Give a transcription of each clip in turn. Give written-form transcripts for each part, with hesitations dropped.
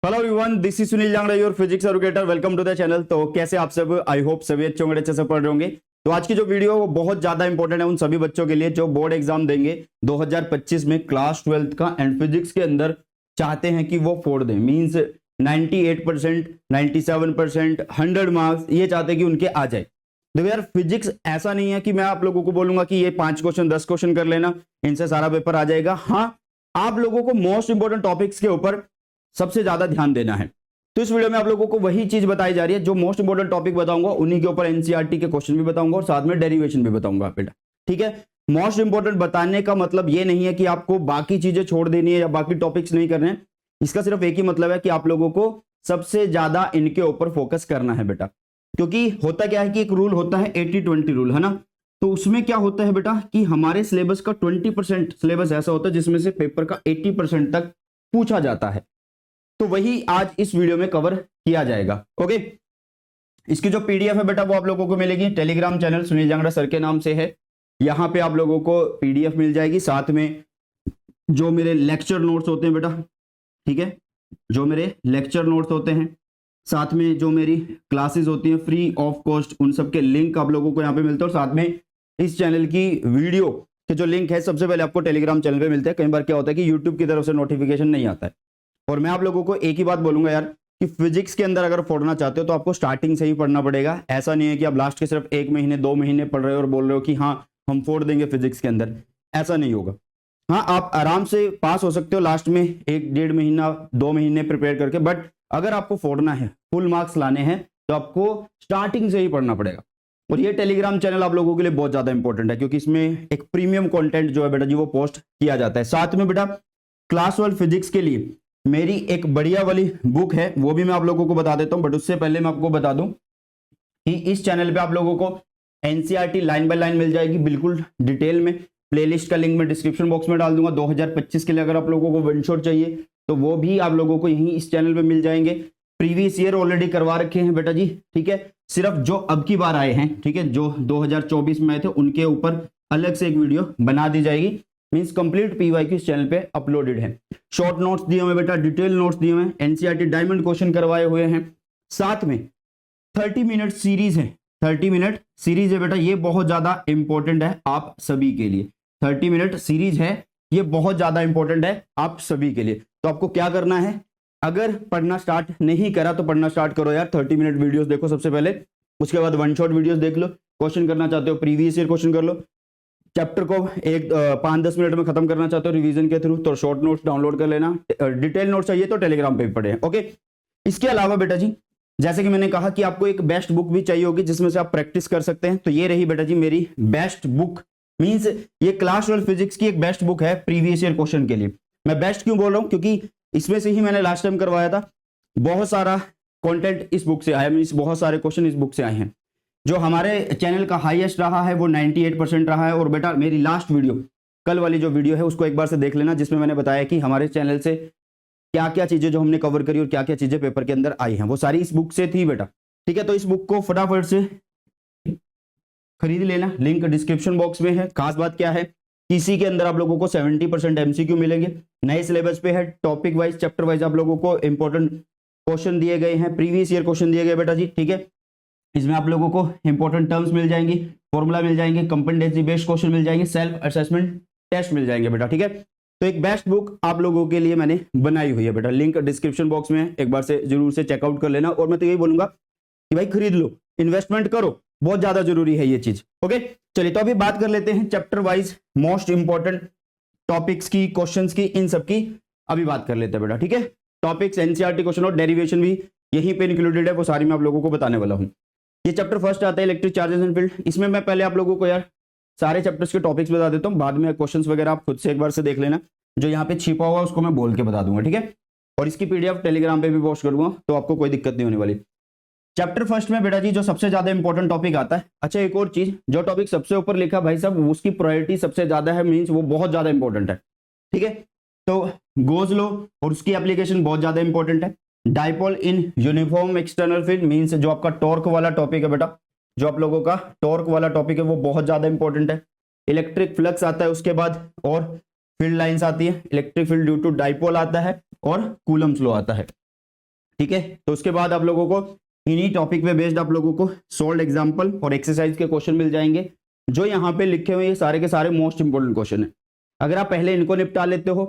Hello everyone, this is Sunil Jangra, your physics educator. Welcome to the channel. तो कैसे आप सब? आई होप सभी अच्छे से पढ़ रहे होंगे। तो आज की जो वीडियो है वो बहुत ज्यादा इंपॉर्टेंट है उन सभी बच्चों के लिए जो बोर्ड एग्जाम देंगे 2025 में क्लास 12th का एंड फिजिक्स के अंदर चाहते हैं कि वो फोड़ दें। मींस 98%, 97%, 100 मार्क्स ये चाहते हैं कि उनके आ जाए। देखो यार, फिजिक्स ऐसा नहीं है कि मैं आप लोगों को बोलूंगा कि ये 5 क्वेश्चन 10 क्वेश्चन कर लेना, इनसे सारा पेपर आ जाएगा। हाँ, आप लोगों को मोस्ट इंपोर्टेंट टॉपिक्स के ऊपर सबसे ज्यादा ध्यान देना है। तो इस वीडियो में आप लोगों को वही चीज बताई जा रही है, जो मोस्ट इंपोर्टेंट टॉपिक बताऊंगा उन्हीं के ऊपर एनसीईआरटी के क्वेश्चन भी बताऊंगा और साथ में डेरिवेशन भी बताऊंगा बेटा। ठीक है, मोस्ट इंपोर्टेंट बताने का मतलब ये नहीं है कि आपको बाकी चीजें छोड़ देनी है या बाकी टॉपिक्स नहीं करने हैं। इसका सिर्फ एक ही मतलब है कि आप लोगों को सबसे ज्यादा इनके ऊपर फोकस करना है बेटा। क्योंकि होता क्या है कि एक रूल होता है 80-20 रूल, है ना। तो उसमें क्या होता है बेटा कि हमारे सिलेबस का 20% सिलेबस ऐसा होता है जिसमें से पेपर का 80% तक पूछा जाता है। तो वही आज इस वीडियो में कवर किया जाएगा। ओके, इसकी जो पीडीएफ है बेटा वो आप लोगों को मिलेगी Telegram channel Sunil Jangra sir के नाम से है। यहाँ पे आप लोगों को पीडीएफ मिल जाएगी, साथ में जो मेरे लेक्चर नोट्स होते हैं बेटा, ठीक है, जो मेरे लेक्चर नोट्स होते हैं, साथ में जो मेरी क्लासेस होती हैं फ्री ऑफ कॉस्ट, उन सब के लिंक आप लोगों को यहाँ पे मिलते हैं। और साथ में इस चैनल की वीडियो के जो लिंक है सबसे पहले आपको टेलीग्राम चैनल पे मिलते हैं। कई बार क्या होता है कि यूट्यूब की तरफ से नोटिफिकेशन नहीं आता है। और मैं आप लोगों को एक ही बात बोलूंगा यार कि फिजिक्स के अंदर अगर फोड़ना चाहते हो तो आपको स्टार्टिंग से ही पढ़ना पड़ेगा। ऐसा नहीं है कि आप लास्ट के सिर्फ 1 महीने 2 महीने पढ़ रहे हो और बोल रहे हो कि हाँ हम फोड़ देंगे फिजिक्स के अंदर। ऐसा नहीं होगा। हाँ, आप आराम से पास हो सकते हो लास्ट में 1-1.5 महीना 2 महीने प्रिपेयर करके, बट अगर आपको फोड़ना है, फुल मार्क्स लाने हैं, तो आपको स्टार्टिंग से ही पढ़ना पड़ेगा। और ये टेलीग्राम चैनल आप लोगों के लिए बहुत ज्यादा इंपॉर्टेंट है क्योंकि इसमें एक प्रीमियम कंटेंट जो है बेटा जी वो पोस्ट किया जाता है। साथ में बेटा क्लास 12 फिजिक्स के लिए मेरी एक बढ़िया वाली बुक है, वो भी मैं आप लोगों को बता देता हूं। बट उससे पहले मैं आपको बता दूं कि इस चैनल पे आप लोगों को एनसीईआरटी लाइन बाय लाइन मिल जाएगी बिल्कुल डिटेल में। प्लेलिस्ट का लिंक मैं डिस्क्रिप्शन बॉक्स में डाल दूंगा। 2025 के लिए अगर आप लोगों को वन शॉट चाहिए तो वो भी आप लोगों को यहीं इस चैनल पे मिल जाएंगे। प्रीवियस ईयर ऑलरेडी करवा रखे हैं बेटा जी, ठीक है। सिर्फ जो अब की बार आए हैं, ठीक है, जो 2024 में आए थे उनके ऊपर अलग से एक वीडियो बना दी जाएगी। मींस कंप्लीट पीवाईक्यू इस चैनल पे अपलोडेड है। शॉर्ट नोट्स दिए हुए बेटा, डिटेल नोट्स दिए हुए हैं, एनसीईआरटी डायमंड क्वेश्चन करवाए हुए हैं। साथ में 30 मिनट सीरीज है, 30 मिनट सीरीज है बेटा, ये बहुत ज्यादा इंपॉर्टेंट है आप सभी के लिए। 30 मिनट सीरीज है, ये बहुत ज्यादा इंपॉर्टेंट है आप सभी के लिए। तो आपको क्या करना है, अगर पढ़ना स्टार्ट नहीं करा तो पढ़ना स्टार्ट करो यार। 30 मिनट वीडियोस देखो सबसे पहले, उसके बाद वन शॉट वीडियोस देख लो। क्वेश्चन करना चाहते हो प्रीवियस ईयर क्वेश्चन कर लो। चैप्टर को 5-10 मिनट में खत्म करना चाहते हो रिवीजन के थ्रू तो शॉर्ट नोट्स डाउनलोड कर लेना। डिटेल नोट्स चाहिए तो टेलीग्राम पे पढ़े। ओके, इसके अलावा बेटा जी जैसे कि मैंने कहा कि आपको एक बेस्ट बुक भी चाहिए होगी जिसमें से आप प्रैक्टिस कर सकते हैं। तो ये रही बेटा जी मेरी बेस्ट बुक। मींस ये क्लास 12 फिजिक्स की एक बेस्ट बुक है प्रीवियस ईयर क्वेश्चन के लिए। मैं बेस्ट क्यों बोल रहा हूं, क्योंकि इसमें से ही मैंने लास्ट टाइम करवाया था। बहुत सारा कंटेंट इस बुक से आया, मींस बहुत सारे क्वेश्चन इस बुक से आए हैं। जो हमारे चैनल का हाईएस्ट रहा है वो 98% रहा है। और बेटा मेरी लास्ट वीडियो, कल वाली जो वीडियो है उसको एक बार से देख लेना, जिसमें मैंने बताया कि हमारे चैनल से क्या क्या चीजें जो हमने कवर करी और क्या क्या चीजें पेपर के अंदर आई हैं, वो सारी इस बुक से थी बेटा। ठीक है, तो इस बुक को फटाफट से खरीद लेना, लिंक डिस्क्रिप्शन बॉक्स में है। खास बात क्या है कि इसी के अंदर आप लोगों को 70% एमसीक्यू मिलेंगे। नए सिलेबस पे है, टॉपिक वाइज चैप्टर वाइज आप लोगों को इंपॉर्टेंट क्वेश्चन दिए गए हैं, प्रीवियस ईयर क्वेश्चन दिए गए बेटा जी। ठीक है, इसमें आप लोगों को इंपॉर्टेंट टर्म्स मिल जाएंगी, फॉर्मूला मिल जाएंगे, कंपेटेंसी बेस्ड क्वेश्चन मिल जाएंगे, सेल्फ असेसमेंट टेस्ट मिल जाएंगे बेटा। ठीक है, तो एक बेस्ट बुक आप लोगों के लिए मैंने बनाई हुई है बेटा, लिंक डिस्क्रिप्शन बॉक्स में है, एक बार से जरूर से चेकआउट कर लेना। और मैं तो यही बोलूंगा कि भाई खरीद लो, इन्वेस्टमेंट करो, बहुत ज्यादा जरूरी है ये चीज। ओके, चलिए तो अभी बात कर लेते हैं chapter wise most important topics की, क्वेश्चंस की, इन सब की अभी बात कर लेते हैं बेटा। ठीक है, टॉपिक्स एनसीईआरटी क्वेश्चन और डेरिवेशन भी यहीं पे इंक्लूडेड है, वो सारी मैं आप लोगों को बताने वाला हूँ। ये चैप्टर फर्स्ट आता है इलेक्ट्रिक चार्जेस एंड फील्ड। इसमें मैं पहले आप लोगों को यार सारे चैप्टर्स के टॉपिक्स बता देता हूँ, बाद में क्वेश्चंस वगैरह आप खुद से एक बार से देख लेना। जो यहाँ पे छिपा हुआ उसको मैं बोल के बता दूंगा, ठीक है। और इसकी पीडीएफ टेलीग्राम पे भी पोस्ट करूंगा, तो आपको कोई दिक्कत नहीं होने वाली। चैप्टर फर्स्ट में बेटा जी जो सबसे ज्यादा इंपॉर्टेंट टॉपिक आता है, अच्छा एक और चीज, जो टॉपिक सबसे ऊपर लिखा भाई साहब उसकी प्रायोरिटी सबसे ज्यादा है, मीन्स वो बहुत ज्यादा इंपॉर्टेंट है। ठीक है, तो गोज लॉ और उसकी एप्लीकेशन बहुत ज्यादा इंपॉर्टेंट है। Dipole in uniform external field, means जो आपका टॉर्क वाला टॉपिक है बेटा, जो आप लोगों का टॉर्क वाला टॉपिक है वो बहुत ज्यादा इंपॉर्टेंट है। इलेक्ट्रिक फ्लक्स आता है उसके बाद, और फील्ड लाइंस आती है, electric field due to dipole आता है, और कूलम्स लॉ आता है। ठीक है। तो उसके बाद आप लोगों को इन्हीं टॉपिक पे बेस्ड आप लोगों को सोल्ड एग्जाम्पल और एक्सरसाइज के क्वेश्चन मिल जाएंगे। जो यहाँ पे लिखे हुए ये सारे के सारे मोस्ट इंपोर्टेंट क्वेश्चन है। अगर आप पहले इनको निपटा लेते हो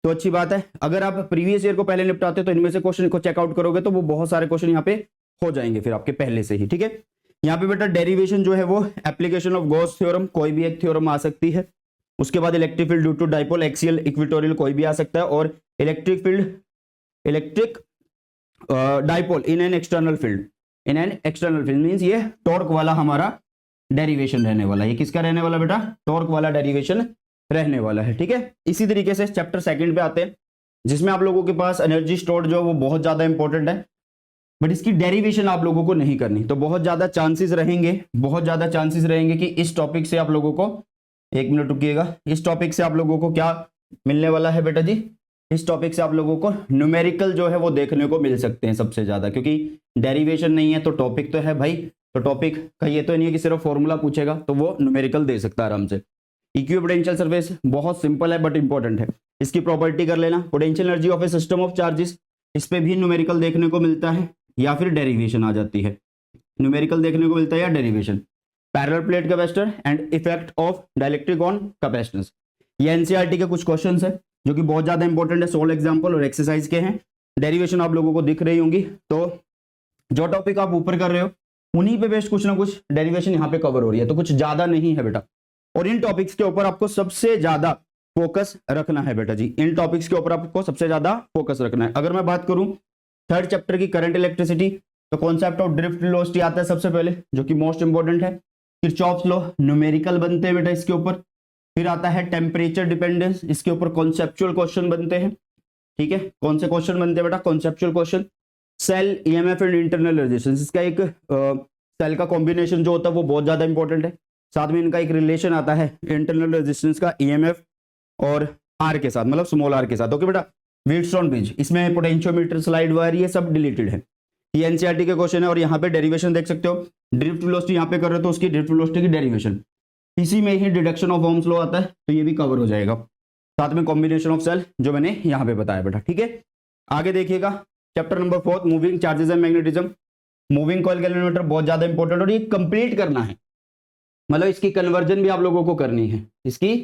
तो अच्छी बात है। अगर आप प्रीवियस ईयर को पहले निपटाते हो तो इनमें से क्वेश्चन को चेकआउट करोगे तो वो बहुत सारे क्वेश्चन यहाँ पे हो जाएंगे फिर आपके पहले से ही। ठीक है। यहाँ पे बेटा डेरिवेशन जो है वो एप्लीकेशन ऑफ गॉस थ्योरम, कोई भी एक थ्योरम आ सकती है। उसके बाद electric field due to dipole, axial, equatorial, कोई भी आ सकता है। और electric field, electric dipole in an external field, in an external field means ये टॉर्क वाला हमारा डेरिवेशन रहने वाला है। ये किसका रहने वाला बेटा? टॉर्क वाला डेरिवेशन रहने वाला है। ठीक है। इसी तरीके से चैप्टर सेकंड पे आते हैं जिसमें आप लोगों के पास एनर्जी स्टोर्ड जो वो बहुत ज्यादा इंपॉर्टेंट है, बट इसकी डेरिवेशन आप लोगों को नहीं करनी। तो बहुत ज्यादा चांसेस रहेंगे, बहुत ज्यादा चांसेस रहेंगे कि इस टॉपिक से आप लोगों को, एक मिनट रुकिएगा, इस टॉपिक से आप लोगों को क्या मिलने वाला है बेटा जी? इस टॉपिक से आप लोगों को न्यूमेरिकल जो है वो देखने को मिल सकते हैं सबसे ज्यादा, क्योंकि डेरिवेशन नहीं है तो टॉपिक तो है भाई। तो टॉपिक का ये तो नहीं है कि सिर्फ फॉर्मूला पूछेगा, तो वो न्यूमेरिकल दे सकता है आराम से। इक्विपोटेंशियल सरफेस बहुत सिंपल है बट इंपॉर्टेंट है। इसकी प्रॉपर्टी कर लेना। Potential energy of A system of charges, इस पे भी न्यूमेरिकल देखने को मिलता है या फिर डेरिवेशन आ जाती है। न्यूमेरिकल देखने को मिलता है या derivation. Parallel plate capacitor and effect of dielectric on capacitance, ये एनसीईआरटी के कुछ क्वेश्चंस है जो कि बहुत ज्यादा इंपॉर्टेंट है, सोल्व एग्जांपल और एक्सरसाइज के हैं। डेरिवेशन आप लोगों को दिख रही होंगी। तो जो टॉपिक आप ऊपर कर रहे हो उन्हीं पे बेस्ड कुछ ना कुछ डेरिवेशन यहाँ पे कवर हो रही है, तो कुछ ज्यादा नहीं है बेटा। और इन टॉपिक्स के ऊपर आपको सबसे ज्यादा फोकस रखना है बेटा जी। इन टॉपिक्स के ऊपर आपको सबसे ज्यादा फोकस रखना है। अगर मैं बात करूं थर्ड चैप्टर की करंट इलेक्ट्रिसिटी, तो कॉन्सेप्ट ऑफ ड्रिफ्ट वेलोसिटी आता है सबसे पहले, जो कि मोस्ट इंपॉर्टेंट है। किरचॉफ्स लॉ न्यूमेरिकल बनते हैं बेटा इसके ऊपर। फिर आता है टेम्परेचर डिपेंडेंस, इसके ऊपर कॉन्सेप्चुअल क्वेश्चन बनते हैं। ठीक है। कौन से क्वेश्चन बनते हैं बेटा? Conceptual question. Cell, EMF and internal resistance, इसका एक सेल का कॉम्बिनेशन जो होता है वो बहुत ज्यादा इंपॉर्टेंट है। साथ में इनका एक रिलेशन आता है इंटरनल रेजिस्टेंस का ईएमएफ और आर के साथ, मतलब स्मॉल आर के साथ। ओके बेटा। व्हीटस्टोन ब्रिज, इसमें पोटेंशियोमीटर, स्लाइड वायर, ये सब डिलीटेड है। ये एनसीईआरटी के क्वेश्चन है। और यहाँ पे डेरिवेशन देख सकते हो। ड्रिफ्ट वेलोसिटी यहाँ पे कर रहे हो तो उसकी ड्रिफ्ट वेलोसिटी की डेरिवेशन, इसी में ही डिडक्शन ऑफ ओम्स लॉ आता है, तो ये भी कवर हो जाएगा। साथ में कॉम्बिनेशन ऑफ सेल जो मैंने यहाँ पे बताया बेटा। ठीक है। आगे देखिएगा chapter number 4, moving charges and magnetism. Moving coil calorimeter बहुत ज्यादा इंपॉर्टेंट, और ये कंप्लीट करना है, मतलब इसकी कन्वर्जन भी आप लोगों को करनी है। इसकी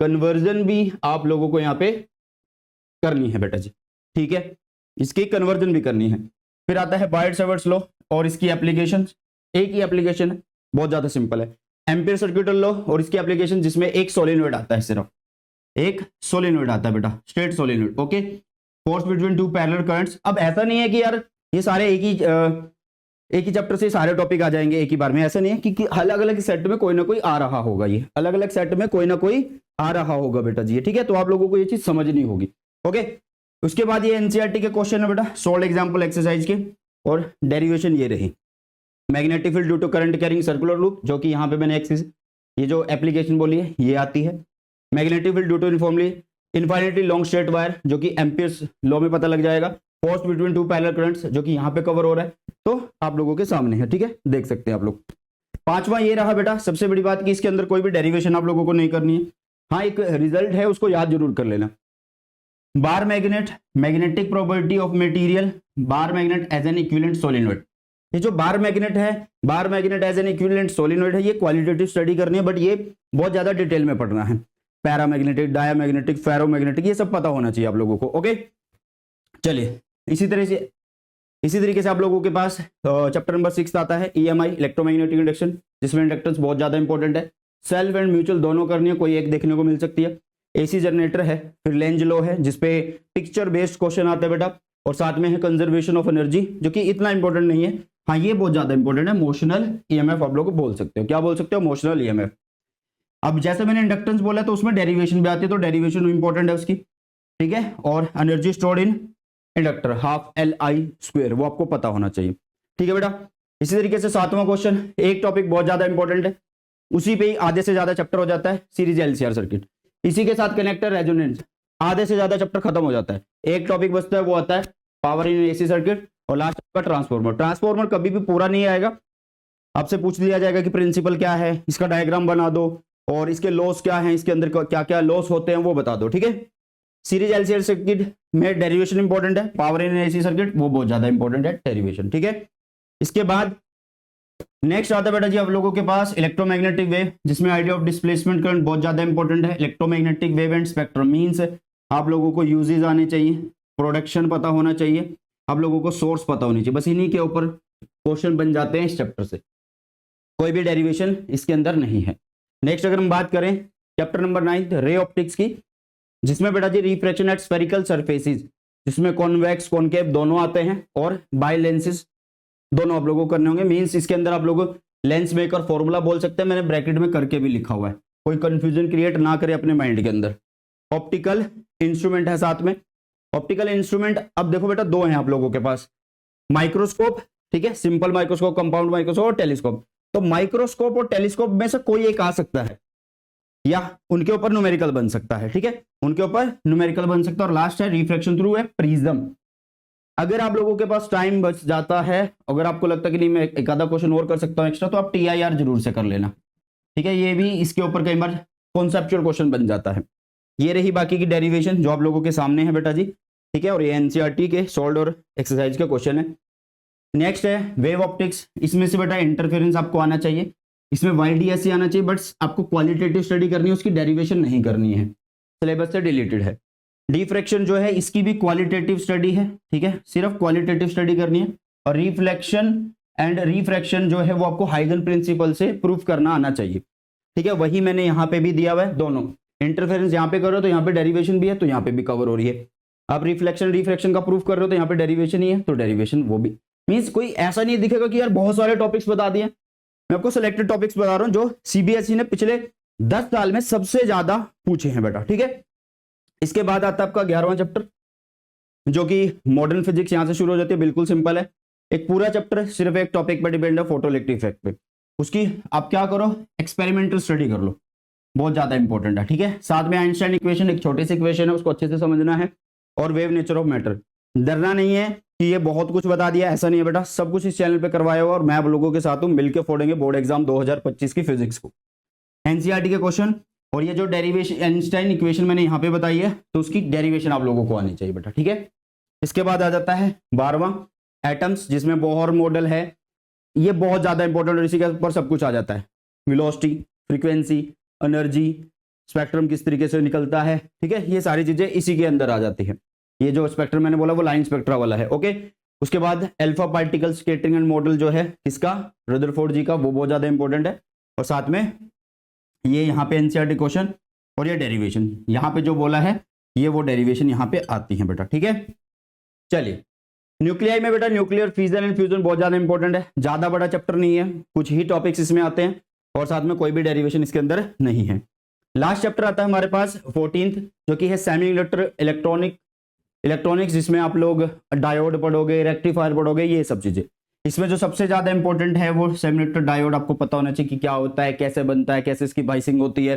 कन्वर्जन भी आप लोगों को यहाँ पे करनी है बेटा जी। ठीक है। इसकी कन्वर्जन भी करनी है। फिर आता है बायट-सावर्ट्स लॉ और इसकी एप्लीकेशन। एक ही एप्लीकेशन है, बहुत ज्यादा सिंपल है। एम्पीयर सर्किटल लॉ और इसकी एप्लीकेशन, जिसमें एक सोलेनॉइड आता है, सिर्फ एक सोलेनॉइड आता है बेटा, straight solenoid. Okay. Force between two parallel currents. अब ऐसा नहीं है कि यार ये सारे एक ही चैप्टर से सारे टॉपिक आ जाएंगे एक ही बार में, ऐसा नहीं है, कि अलग अलग सेट में कोई ना कोई आ रहा होगा। ये अलग अलग सेट में कोई ना कोई आ रहा होगा बेटा जी। ठीक है। तो आप लोगों को ये चीज समझनी होगी। ओके। उसके बाद ये एनसीईआरटी के क्वेश्चन है बेटा, सोल्व एग्जांपल एक्सरसाइज के। और डेरिवेशन ये रही। Magnetic field due to current carrying circular loop, जो कि यहाँ पे मैंने ये जो एप्लीकेशन बोली है ये आती है। Magnetic field due to uniformly infinitely long straight wire, जो कि एम्पियर्स लॉ में पता लग जाएगा। Force between two parallel currents, जो कि यहाँ पे कवर हो रहा है, तो आप लोगों के सामने है। ठीक है। देख सकते हैं आप लोग। पांचवा ये रहा बेटा, सबसे बड़ी बात कि इसके अंदर कोई भी डेरिवेशन आप लोगों को नहीं करनी है। हाँ, एक रिजल्ट है, उसको याद जरूर कर लेना। Bar magnet, magnetic property of material, bar magnet as an equivalent solenoid. ये जो बार मैग्नेट है, bar magnet as an equivalent solenoid है, ये क्वालिटेटिव स्टडी करनी है, बट ये बहुत ज्यादा डिटेल में पढ़ना है। पैरामैग्नेटिक, डायामैग्नेटिक, फेरोमैग्नेटिक, ये सब पता होना चाहिए आप लोगों को। ओके। चलिए, इसी तरीके से आप लोगों के पास चैप्टर नंबर 6 आता है, ईएमआई, इलेक्ट्रोमैग्नेटिक इंडक्शन, जिसमें इंडक्टेंस बहुत ज्यादा इंपॉर्टेंट है। सेल्फ एंड म्यूचुअल दोनों करनी है, कोई एक देखने को मिल सकती है। एसी जनरेटर है, फिर लेंज लॉ है, जिसपे पिक्चर बेस्ड क्वेश्चन आते हैं बेटा। और साथ में है कंजर्वेशन ऑफ एनर्जी, जो कि इतना इंपॉर्टेंट नहीं है। हाँ, ये बहुत ज्यादा इंपॉर्टेंट है। मोशनल ईएमएफ आप लोग बोल सकते हो। क्या बोल सकते हो? Motional EMF. अब जैसे मैंने इंडक्टेंस बोला तो उसमें डेरिवेशन भी आती है, तो डेरिवेशन इंपॉर्टेंट है उसकी। ठीक है। और energy stored in inductor half Li², वो आपको पता होना चाहिए। ठीक है बेटा। इसी तरीके से 7वां क्वेश्चन, एक टॉपिक बहुत ज्यादा इंपॉर्टेंट है, उसी पे ही आधे से ज्यादा चैप्टर हो जाता है, सीरीज एलसीआर सर्किट। इसी के साथ कनेक्टर रेजोनेंस, आधे से ज्यादा चैप्टर खत्म हो जाता है। एक टॉपिक बचता है, वो आता है पावर इन एसी सर्किट, और लास्ट आपका ट्रांसफॉर्मर। ट्रांसफॉर्मर कभी भी पूरा नहीं आएगा, आपसे पूछ लिया जाएगा कि प्रिंसिपल क्या है, इसका डायग्राम बना दो, और इसके लॉस क्या है, इसके अंदर क्या क्या लॉस होते हैं वो बता दो। ठीक है। सीरीज एलसीएल सर्किट में डेरिवेशन इंपॉर्टेंट है, पावर इन एसी सर्किट वो बहुत ज्यादा इंपॉर्टेंट है डेरिवेशन, ठीक है। इसके बाद नेक्स्ट आता है बेटा जी आप लोगों के पास इलेक्ट्रोमैग्नेटिक वेव, जिसमें आइडिया ऑफ डिस्प्लेसमेंट करंट बहुत ज्यादा इंपॉर्टेंट है। Electromagnetic wave and spectrum means आप लोगों को यूजेस आने चाहिए, प्रोडक्शन पता होना चाहिए, आप लोगों को सोर्स पता होनी चाहिए, बस इन्हीं के ऊपर क्वेश्चन बन जाते हैं इस चैप्टर से, कोई भी डेरिवेशन इसके अंदर नहीं है। नेक्स्ट अगर हम बात करें चैप्टर नंबर 9 रे ऑप्टिक्स की, जिसमें बेटा जी रिफ्रैक्शन एट स्फेरिकल सरफेसेस, जिसमें कॉन्वेक्स कॉनकेव दोनों आते हैं और बाय लेंसेज दोनों आप लोगों को करने होंगे। मींस इसके अंदर आप लोग लेंस मेकर फॉर्मूला बोल सकते हैं, मैंने ब्रैकेट में करके भी लिखा हुआ है, कोई कंफ्यूजन क्रिएट ना करे अपने माइंड के अंदर। ऑप्टिकल इंस्ट्रूमेंट है साथ में। ऑप्टिकल इंस्ट्रूमेंट अब देखो बेटा दो हैं आप लोगों के पास, माइक्रोस्कोप, ठीक है, सिंपल माइक्रोस्कोप, कंपाउंड माइक्रोस्कोप और टेलीस्कोप। तो माइक्रोस्कोप और टेलीस्कोप में से कोई एक आ सकता है या उनके ऊपर न्यूमेरिकल बन सकता है, ठीक है, उनके ऊपर न्यूमेरिकल बन सकता है। और लास्ट है रिफ्रैक्शन थ्रू ए प्रिज्म। अगर आप लोगों के पास टाइम बच जाता है, अगर आपको लगता है कि नहीं मैं एक आधा क्वेश्चन और कर सकता हूं एक्स्ट्रा, तो आप TIR जरूर से कर लेना, ठीक है, ये भी इसके ऊपर कई बार कॉन्सेप्चुअल क्वेश्चन बन जाता है। ये रही बाकी की डेरिवेशन जो आप लोगों के सामने है बेटा जी, ठीक है, और ये NCERT के सॉल्व और एक्सरसाइज का क्वेश्चन है। नेक्स्ट है वेव ऑप्टिक्स, इसमें से बेटा इंटरफेरेंस आपको आना चाहिए, इसमें YDSC आना चाहिए, बट आपको क्वालिटेटिव स्टडी करनी है, उसकी डेरिवेशन नहीं करनी है, सिलेबस से डिलीटेड है। डिफ्रैक्शन जो है इसकी भी क्वालिटेटिव स्टडी है, ठीक है, सिर्फ क्वालिटेटिव स्टडी करनी है। और रिफ्लेक्शन एंड रिफ्रैक्शन जो है वो आपको हाइगन प्रिंसिपल से प्रूफ करना आना चाहिए, ठीक है, वही मैंने यहाँ पे भी दिया हुआ है। दोनों इंटरफेरेंस यहाँ पे कर रहे हो तो यहाँ पे डेरिवेशन भी है, तो यहाँ पे भी कवर हो रही है। आप रिफ्लेक्शन रिफ्रैक्शन का प्रूफ कर रहे हो तो यहाँ पे डेरिवेशन ही है, तो डेरिवेशन वो भी। मीन्स कोई ऐसा नहीं दिखेगा कि यार बहुत सारे टॉपिक्स बता दिए, मैं आपको सिलेक्टेड टॉपिक्स बता रहा हूँ जो CBSE ने पिछले 10 साल में सबसे ज्यादा पूछे हैं बेटा, ठीक है। इसके बाद आता है आपका 11वां चैप्टर, जो कि मॉडर्न फिजिक्स, यहां से शुरू हो जाती है, बिल्कुल सिंपल है। एक पूरा चैप्टर सिर्फ एक टॉपिक पर डिपेंड है, फोटोइलेक्ट्रिक इफेक्ट पे। उसकी आप क्या करो, एक्सपेरिमेंटल स्टडी कर लो, बहुत ज्यादा इंपॉर्टेंट है, ठीक है। साथ में आइंस्टाइन इक्वेशन, एक छोटी सी इक्वेशन है, उसको अच्छे से समझना है। और वेव नेचर ऑफ मैटर, डरना नहीं है कि ये बहुत कुछ बता दिया, ऐसा नहीं है बेटा, सब कुछ इस चैनल पे करवाया हुआ और मैं आप लोगों के साथ हूं, मिलकर फोड़ेंगे बोर्ड एग्जाम 2025 की फिजिक्स को, NCERT के क्वेश्चन। और ये जो डेरिवेशन आइंस्टाइन इक्वेशन मैंने यहाँ पे बताई है, तो उसकी डेरिवेशन आप लोगों को आनी चाहिए बेटा, ठीक है। इसके बाद आ जाता है 12वां एटम्स, जिसमें बोहर मॉडल है, ये बहुत ज्यादा इंपॉर्टेंट, और इसी के ऊपर सब कुछ आ जाता है, वेलोसिटी, फ्रीक्वेंसी, एनर्जी, स्पेक्ट्रम किस तरीके से निकलता है, ठीक है, ये सारी चीजें इसी के अंदर आ जाती है। ये जो स्पेक्ट्रम मैंने बोला वो लाइन स्पेक्ट्रा वाला है, ओके। उसके बाद alpha particle scattering and model जो है किसका, रदरफोर्ड जी का, वो बहुत ज्यादा इंपॉर्टेंट है। और साथ में ये यहाँ पे NCERT क्वेश्चन और ये डेरिवेशन यहाँ पे जो बोला है, ये वो डेरिवेशन यहाँ पे आती है बेटा, ठीक है। चलिए न्यूक्लियाई में बेटा न्यूक्लियर फिजन एंड फ्यूजन बहुत ज्यादा इंपॉर्टेंट है, ज्यादा बड़ा चैप्टर नहीं है, कुछ ही टॉपिक्स इसमें आते हैं और साथ में कोई भी डेरिवेशन इसके अंदर नहीं है। लास्ट चैप्टर आता है हमारे पास 14th, जो कि है सेमी इलेक्ट्रॉनिक्स, जिसमें आप लोग डायोड पढ़ोगे, रेक्टिफायर पढ़ोगे, ये सब चीजें। इसमें जो सबसे ज्यादा इंपॉर्टेंट है वो सेमीकंडक्टर डायोड, आपको पता होना चाहिए कि क्या होता है, कैसे बनता है, कैसे इसकी बाइसिंग होती है,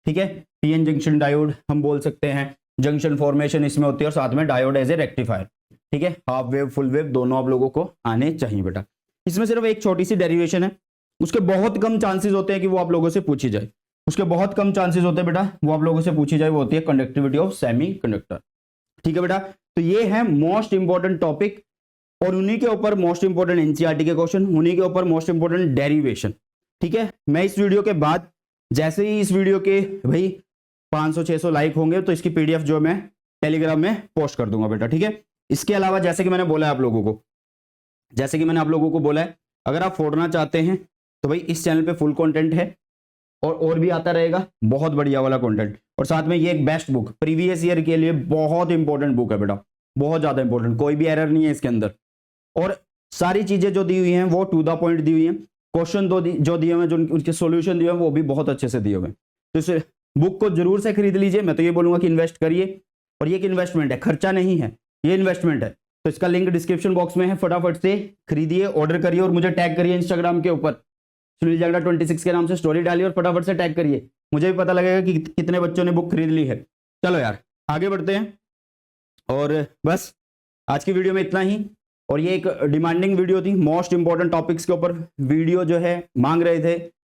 ठीक है। PN जंक्शन डायोड हम बोल सकते हैं, जंक्शन फॉर्मेशन इसमें होती है, और साथ में डायोड एज ए रेक्टिफायर, ठीक है। हाफ वेव फुल वेव दोनों आप लोगों को आने चाहिए बेटा। इसमें सिर्फ एक छोटी सी डेरिवेशन है, उसके बहुत कम चांसेस होते हैं कि वो आप लोगों से पूछी जाए, उसके बहुत कम चांसेस होते हैं बेटा वो आप लोगों से पूछी जाए, वो होती है कंडक्टिविटी ऑफ सेमी कंडक्टर, ठीक है बेटा। तो ये है मोस्ट इंपॉर्टेंट टॉपिक, और उन्हीं के ऊपर मोस्ट इंपॉर्टेंट NCERT के क्वेश्चन, उन्हीं के ऊपर मोस्ट इंपॉर्टेंट डेरिवेशन, ठीक है। मैं इस वीडियो के बाद जैसे ही इस वीडियो के भाई 500-600 लाइक होंगे तो इसकी PDF जो मैं टेलीग्राम में पोस्ट कर दूंगा बेटा, ठीक है। इसके अलावा जैसे कि मैंने बोला है आप लोगों को, जैसे कि मैंने आप लोगों को बोला है, अगर आप फोड़ना चाहते हैं तो भाई इस चैनल पे फुल कंटेंट है और भी आता रहेगा, बहुत बढ़िया वाला कंटेंट। और साथ में ये एक बेस्ट बुक प्रीवियस ईयर के लिए बहुत इंपॉर्टेंट बुक है बेटा, बहुत ज्यादा इंपॉर्टेंट, कोई भी एरर नहीं है इसके अंदर, और सारी चीजें जो दी हुई हैं वो टू द पॉइंट दी हुई हैं, क्वेश्चन जो दिए हुए हैं, जो उनके सॉल्यूशन दिए हुए हैं वो भी बहुत अच्छे से दिए हुए हैं। तो इस बुक को जरूर से खरीद लीजिए, मैं तो ये बोलूंगा कि इन्वेस्ट करिए, और ये एक इन्वेस्टमेंट है, खर्चा नहीं है, ये इन्वेस्टमेंट है। तो इसका लिंक डिस्क्रिप्शन बॉक्स में है, फटाफट से खरीदिए, ऑर्डर करिए और मुझे टैग करिए इंस्टाग्राम के ऊपर, सुनील जागड़ा 26 के नाम से स्टोरी डालिए और फटाफट से टैग करिए, मुझे भी पता लगेगा कि कितने बच्चों ने बुक खरीद ली है। चलो यार आगे बढ़ते हैं, और बस आज की वीडियो में इतना ही। और ये एक डिमांडिंग वीडियो थी, मोस्ट इंपॉर्टेंट टॉपिक्स के ऊपर वीडियो जो है मांग रहे थे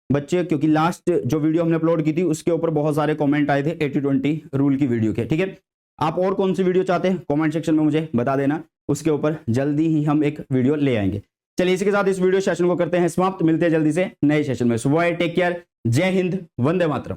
बच्चे, क्योंकि लास्ट जो वीडियो हमने अपलोड की थी उसके ऊपर बहुत सारे कमेंट आए थे 80-20 रूल की वीडियो के, ठीक है। आप और कौन सी वीडियो चाहते हैं कमेंट सेक्शन में मुझे बता देना, उसके ऊपर जल्दी ही हम एक वीडियो ले आएंगे। चलिए इसी के साथ इस वीडियो सेशन को करते हैं समाप्त, मिलते हैं जल्दी से नए सेशन में। सुबह टेक केयर, जय हिंद, वंदे मातरम।